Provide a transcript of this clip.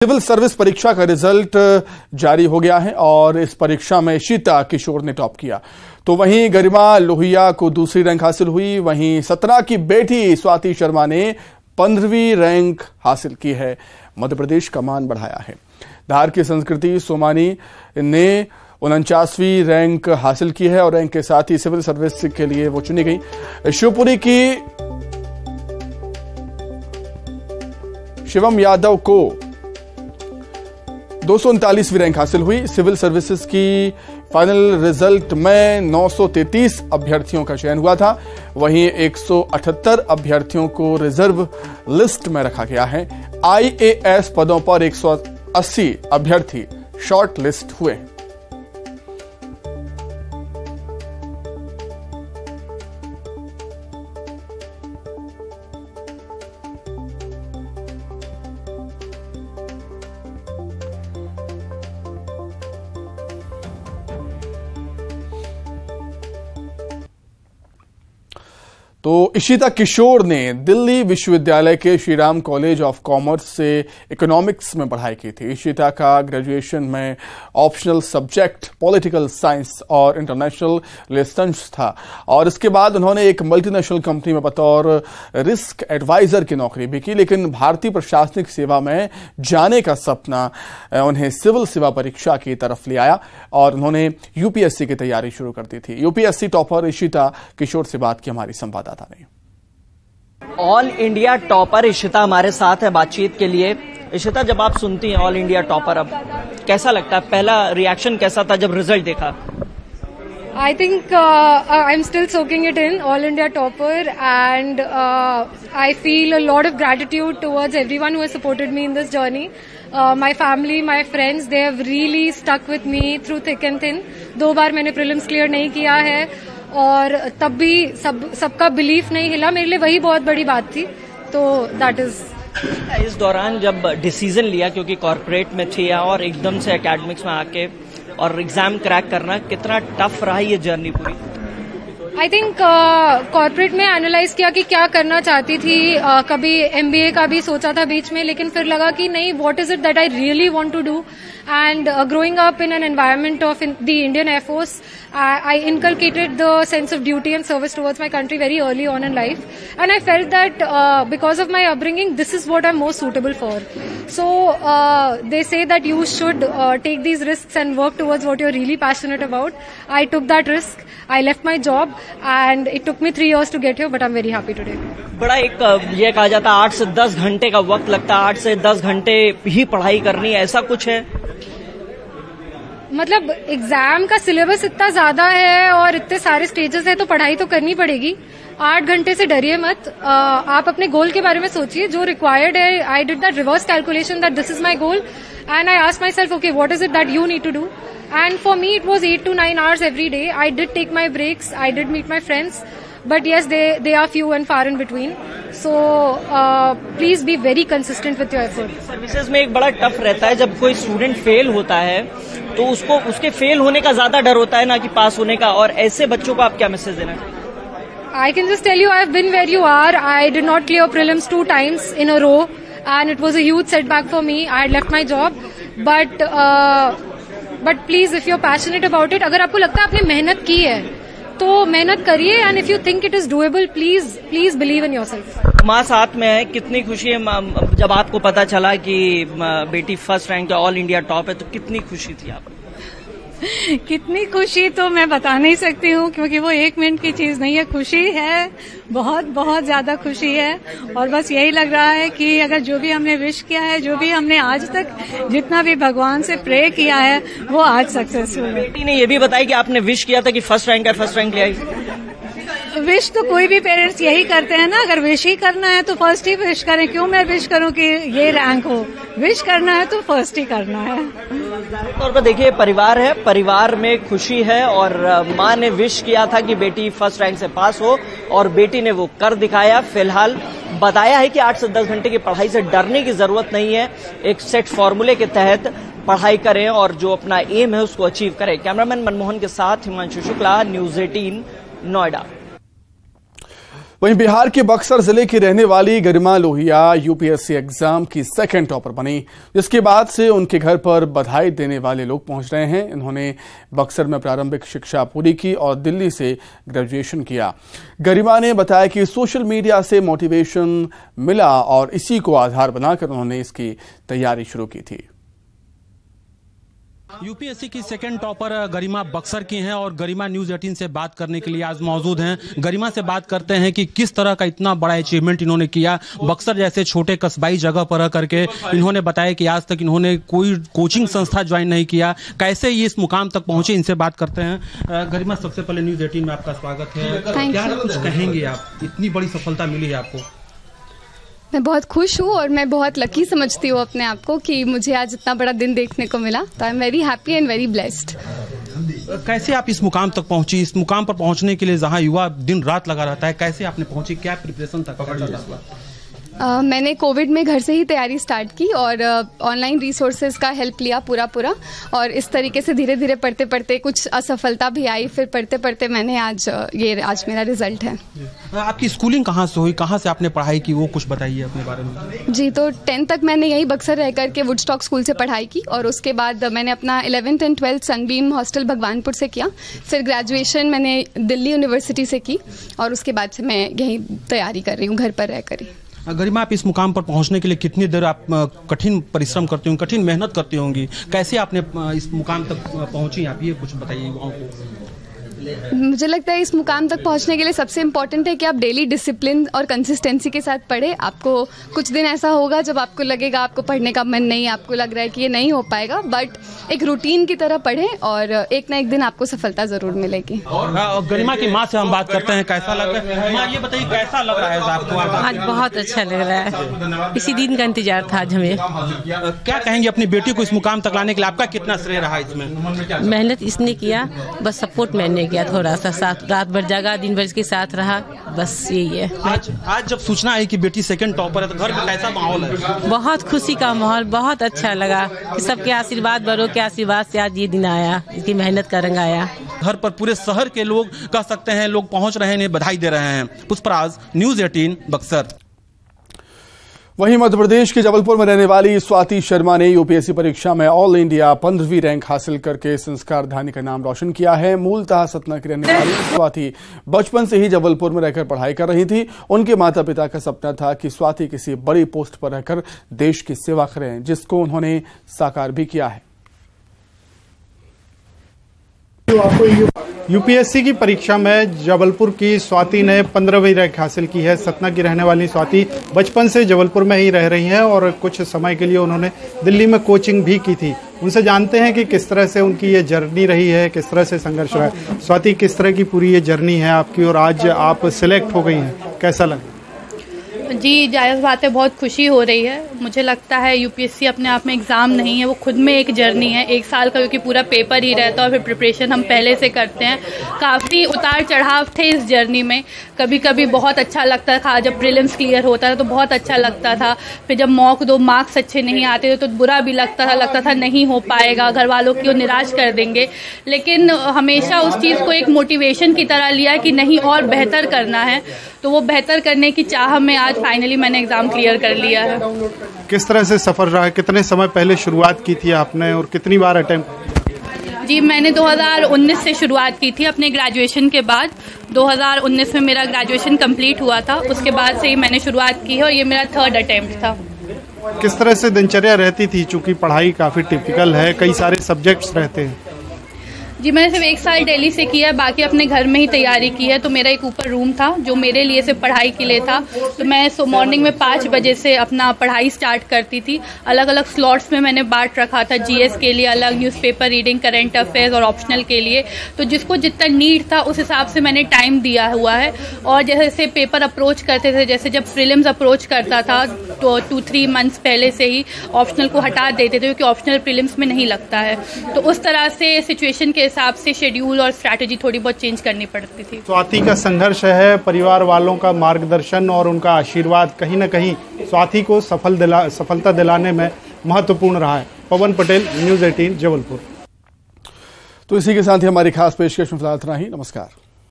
Civil service परीक्षा का result जारी हो गया है और इस परीक्षा में इशिता किशोर ने टॉप किया। तो वहीं गरिमा लोहिया को दूसरी रैंक हासिल हुई। वहीं सतना की बेटी स्वाति शर्मा ने 15वीं रैंक हासिल की है। मध्य प्रदेश का मान बढ़ाया है। धार की संस्कृति सोमानी ने 49वीं रैंक हासिल की है और रैंक के साथ ही सिविल सर्विस के लिए वो चुनी गई। शिवपुरी की शिवम यादव को 239वीं रैंक हासिल हुई। सिविल सर्विसेज की फाइनल रिजल्ट में 933 अभ्यर्थियों का चयन हुआ था। वहीं 178 अभ्यर्थियों को रिजर्व लिस्ट में रखा गया है। आईएएस पदों पर 180 अभ्यर्थी शॉर्ट लिस्ट हुए। तो इशिता किशोर ने दिल्ली विश्वविद्यालय के श्रीराम कॉलेज ऑफ कॉमर्स से इकोनॉमिक्स में पढ़ाई की थी। इशिता का ग्रेजुएशन में ऑप्शनल सब्जेक्ट पॉलिटिकल साइंस और इंटरनेशनल रिलेशंस था और इसके बाद उन्होंने एक मल्टीनेशनल कंपनी में बतौर रिस्क एडवाइजर की नौकरी भी की। लेकिन भारतीय प्रशासनिक सेवा में जाने का सपना उन्हें सिविल सेवा परीक्षा की तरफ ले आया और उन्होंने यूपीएससी की तैयारी शुरू कर दी थी। यूपीएससी टॉपर इशिता किशोर से बात की हमारी संवाददाता ने। ऑल इंडिया टॉपर इशिता हमारे साथ है बातचीत के लिए। इशिता, जब आप सुनती हैं ऑल इंडिया टॉपर, अब कैसा लगता है? पहला रिएक्शन कैसा था जब रिजल्ट देखा? I think I'm still soaking it in, all India topper, and I feel a lot of gratitude towards everyone who has supported me in this journey. My family, my friends, they have really stuck with me through thick and thin. 2 बार मैंने prelims clear नहीं किया है और तब भी सबका belief नहीं हिला। मेरे लिए वही बहुत बड़ी बात थी। तो दैट इज। इस दौरान जब डिसीजन लिया, क्योंकि कॉर्पोरेट में थी और एकदम से एकेडमिक्स में आके और एग्जाम क्रैक करना, कितना टफ रहा ये जर्नी पूरी? आई थिंक कॉर्पोरेट में एनालाइज किया कि क्या करना चाहती थी। कभी एमबीए का भी सोचा था बीच में, लेकिन फिर लगा कि नहीं, what is it that I really want to do. And growing up in an environment of the Indian Air Force, I inculcated the sense of duty and service towards my country very early on in life. And I felt that because of my upbringing, this is what I'm most suitable for. So they say that you should take these risks and work towards what you're really passionate about. I took that risk. I left my job and it took me 3 years to get here, but I'm very happy today. बड़ा एक ये कहा जाता है 8 से 10 घंटे का वक्त लगता है, 8 से 10 घंटे ही पढ़ाई करनी है, ऐसा कुछ है? मतलब एग्जाम का सिलेबस इतना ज्यादा है और इतने सारे स्टेजेस है, तो पढ़ाई तो करनी पड़ेगी। 8 घंटे से डरिए मत। आप अपने गोल के बारे में सोचिए जो रिक्वायर्ड है। I did that reverse calculation that this is my goal and I asked myself, okay, what is it that you need to do? And for me it was 8 to 9 hours every day. I did take my breaks, I did meet my friends, but yes, they are few and far in between. So please be very consistent with your effort. Services में एक बड़ा tough रहता है, जब कोई student fail होता है तो उसको उसके फेल होने का ज्यादा डर होता है ना कि पास होने का, और ऐसे बच्चों को आप क्या मैसेज देना चाहिए? I can just tell you, I have been where you are. I did not clear prelims 2 times in a row and it was a huge setback for me. I had left my job, but please, if you're passionate about it, अगर आपको लगता है आपने मेहनत की है तो मेहनत करिए, and if you think it is doable, please believe in yourself. माँ साथ में है, कितनी खुशी है जब आपको पता चला कि बेटी first rank all India top है, तो कितनी खुशी थी आपको? कितनी खुशी तो मैं बता नहीं सकती हूँ, क्योंकि वो 1 मिनट की चीज नहीं है। खुशी है, बहुत बहुत ज्यादा खुशी है, और बस यही लग रहा है कि अगर जो भी हमने विश किया है, जो भी हमने आज तक जितना भी भगवान से प्रे किया है, वो आज सक्सेसफुल है। बेटी ने ये भी बताया कि आपने विश किया था कि फर्स्ट रैंक है, फर्स्ट रैंक ले आई। विश तो कोई भी पेरेंट्स यही करते हैं ना। अगर विश ही करना है तो फर्स्ट ही विश करें। क्यों मैं विश करूं कि ये रैंक हो? विश करना है तो फर्स्ट ही करना है। तौर पर देखिए, परिवार है, परिवार में खुशी है और माँ ने विश किया था कि बेटी फर्स्ट रैंक से पास हो और बेटी ने वो कर दिखाया। फिलहाल बताया है कि 8 से 10 घंटे की पढ़ाई से डरने की जरूरत नहीं है। एक सेट फॉर्मूले के तहत पढ़ाई करें और जो अपना एम है उसको अचीव करें। कैमरामैन मनमोहन के साथ हिमांशु शुक्ला, न्यूज़ 18, नोएडा। वहीं बिहार के बक्सर जिले की रहने वाली गरिमा लोहिया यूपीएससी एग्जाम की सेकंड टॉपर बनी, जिसके बाद से उनके घर पर बधाई देने वाले लोग पहुंच रहे हैं। इन्होंने बक्सर में प्रारंभिक शिक्षा पूरी की और दिल्ली से ग्रेजुएशन किया। गरिमा ने बताया कि सोशल मीडिया से मोटिवेशन मिला और इसी को आधार बनाकर उन्होंने इसकी तैयारी शुरू की थी। यूपीएससी की सेकंड टॉपर गरिमा बक्सर की हैं और गरिमा न्यूज़ 18 से बात करने के लिए आज मौजूद हैं। गरिमा से बात करते हैं कि किस तरह का इतना बड़ा अचीवमेंट इन्होंने किया। बक्सर जैसे छोटे कस्बाई जगह पर रह करके इन्होंने बताया कि आज तक इन्होंने कोई कोचिंग संस्था ज्वाइन नहीं किया। कैसे ये इस मुकाम तक पहुंचे, इनसे बात करते हैं। गरिमा, सबसे पहले न्यूज़ 18 में आपका स्वागत है। क्या कुछ कहेंगे आप, इतनी बड़ी सफलता मिली है आपको? मैं बहुत खुश हूँ और मैं बहुत लकी समझती हूँ अपने आप को कि मुझे आज इतना बड़ा दिन देखने को मिला। तो I am very happy and very blessed. कैसे आप इस मुकाम तक पहुंची? इस मुकाम पर पहुंचने के लिए जहां युवा दिन रात लगा रहता है, कैसे आपने पहुंची? क्या प्रिपरेशन था? मैंने कोविड में घर से ही तैयारी स्टार्ट की और ऑनलाइन रिसोर्सेज का हेल्प लिया पूरा और इस तरीके से धीरे धीरे पढ़ते पढ़ते कुछ असफलता भी आई, फिर पढ़ते पढ़ते मैंने आज मेरा रिजल्ट है। आपकी स्कूलिंग कहाँ से हुई, कहाँ से आपने पढ़ाई की, वो कुछ बताइए अपने बारे में। जी, तो 10th तक मैंने यही बक्सर रह करके वुडस्टॉक स्कूल से पढ़ाई की और उसके बाद मैंने अपना 11th and 12th Sunbeam hostel Bhagwanpur से किया। फिर ग्रेजुएशन मैंने दिल्ली यूनिवर्सिटी से की और उसके बाद से मैं यही तैयारी कर रही हूँ घर पर रहकर ही। गरिमा, आप इस मुकाम पर पहुंचने के लिए कितनी देर आप कठिन परिश्रम करती होंगी, कठिन मेहनत करती होंगी? कैसे आपने इस मुकाम तक पहुंची, आप ये कुछ बताइए युवाओं को। मुझे लगता है इस मुकाम तक पहुंचने के लिए सबसे इम्पोर्टेंट है कि आप डेली डिसिप्लिन और कंसिस्टेंसी के साथ पढ़ें। आपको कुछ दिन ऐसा होगा जब आपको लगेगा आपको पढ़ने का मन नहीं, आपको लग रहा है कि ये नहीं हो पाएगा, बट एक रूटीन की तरह पढ़ें और एक ना एक दिन आपको सफलता जरूर मिलेगी। गरिमा की माँ से हम बात करते हैं, कैसा लग रहा है? माँ, ये बताइए कैसा लग रहा है आपको? आज बहुत अच्छा लग रहा है, इसी दिन का इंतजार था आज हमें। क्या कहेंगे अपनी बेटी को इस मुकाम तक लाने के लिए? आपका कितना श्रेय रहा इसमें? मेहनत इसने किया, बस सपोर्ट मैंने किया, थोड़ा सा साथ, रात भर जगा, दिन भर के साथ रहा, बस यही है। आज जब सूचना आई कि बेटी सेकंड टॉपर है तो घर में कैसा माहौल है? बहुत खुशी का माहौल, बहुत अच्छा लगा कि सबके आशीर्वाद, बड़ों के आशीर्वाद से आज ये दिन आया, इसकी मेहनत का रंग आया। घर पर पूरे शहर के लोग कह सकते हैं, लोग पहुंच रहे हैं, बधाई दे रहे हैं। पुष्पराज, न्यूज़ 18 बक्सर। वहीं मध्य प्रदेश के जबलपुर में रहने वाली स्वाति शर्मा ने यूपीएससी परीक्षा में ऑल इंडिया 15वीं रैंक हासिल करके संस्कारधानी का नाम रोशन किया है। मूलतः सतना की रहने वाली स्वाति बचपन से ही जबलपुर में रहकर पढ़ाई कर रही थी। उनके माता पिता का सपना था कि स्वाति किसी बड़ी पोस्ट पर रहकर देश की सेवा करें, जिसको उन्होंने साकार भी किया है। यूपीएससी की परीक्षा में जबलपुर की स्वाति ने 15वीं रैंक हासिल की है। सतना की रहने वाली स्वाति बचपन से जबलपुर में ही रह रही हैं और कुछ समय के लिए उन्होंने दिल्ली में कोचिंग भी की थी। उनसे जानते हैं कि किस तरह से उनकी ये जर्नी रही है, किस तरह से संघर्ष रहा है। स्वाति, किस तरह की पूरी ये जर्नी है आपकी और आज आप सिलेक्ट हो गई हैं, कैसा लगा? जी, जायज़ बात है, बहुत खुशी हो रही है। मुझे लगता है यूपीएससी अपने आप में एग्ज़ाम नहीं है, वो खुद में एक जर्नी है। एक साल का क्योंकि पूरा पेपर ही रहता है और फिर प्रिपरेशन हम पहले से करते हैं। काफ़ी उतार चढ़ाव थे इस जर्नी में। कभी कभी बहुत अच्छा लगता था, जब प्रीलिम्स क्लियर होता था तो बहुत अच्छा लगता था। फिर जब मॉक 2 मार्क्स अच्छे नहीं आते थे तो बुरा भी लगता था नहीं हो पाएगा, घर वालों की निराश कर देंगे। लेकिन हमेशा उस चीज़ को एक मोटिवेशन की तरह लिया कि नहीं, और बेहतर करना है। तो वो बेहतर करने की चाह में आज फाइनली मैंने एग्जाम क्लियर कर लिया है। किस तरह से सफर रहा है? कितने समय पहले शुरुआत की थी आपने और कितनी बार अटेम्प्ट? जी, मैंने 2019 से शुरुआत की थी अपने ग्रेजुएशन के बाद। 2019 में मेरा ग्रेजुएशन कंप्लीट हुआ था, उसके बाद से ही मैंने शुरुआत की है और ये मेरा 3rd अटेम्प्ट था। किस तरह से दिनचर्या रहती थी? चूंकि पढ़ाई काफ़ी टिपिकल है, कई सारे सब्जेक्ट्स रहते हैं। जी, मैंने सिर्फ 1 साल दिल्ली से किया है, बाकी अपने घर में ही तैयारी की है। तो मेरा एक ऊपर रूम था जो मेरे लिए सिर्फ पढ़ाई के लिए था। तो मैं मॉर्निंग में 5 बजे से अपना पढ़ाई स्टार्ट करती थी। अलग अलग स्लॉट्स में मैंने बांट रखा था, जीएस के लिए अलग, न्यूज़पेपर रीडिंग, करंट अफेयर्स और ऑप्शनल के लिए। तो जिसको जितना नीड था उस हिसाब से मैंने टाइम दिया हुआ है। और जैसे पेपर अप्रोच करते थे, जैसे जब प्रीलिम्स अप्रोच करता था तो 2-3 मंथ्स पहले से ही ऑप्शनल को हटा देते थे, क्योंकि ऑप्शनल प्रीलिम्स में नहीं लगता है। तो उस तरह से सिचुएशन के हिसाब से शेड्यूल और स्ट्रैटेजी थोड़ी बहुत चेंज करनी पड़ती थी। स्वाति का संघर्ष है, परिवार वालों का मार्गदर्शन और उनका आशीर्वाद कहीं न कहीं स्वाति को सफलता दिलाने में महत्वपूर्ण रहा है। पवन पटेल, न्यूज़ 18 जबलपुर। तो इसी के साथ ही हमारी खास पेशकश में फिलहाल इतना ही। नमस्कार।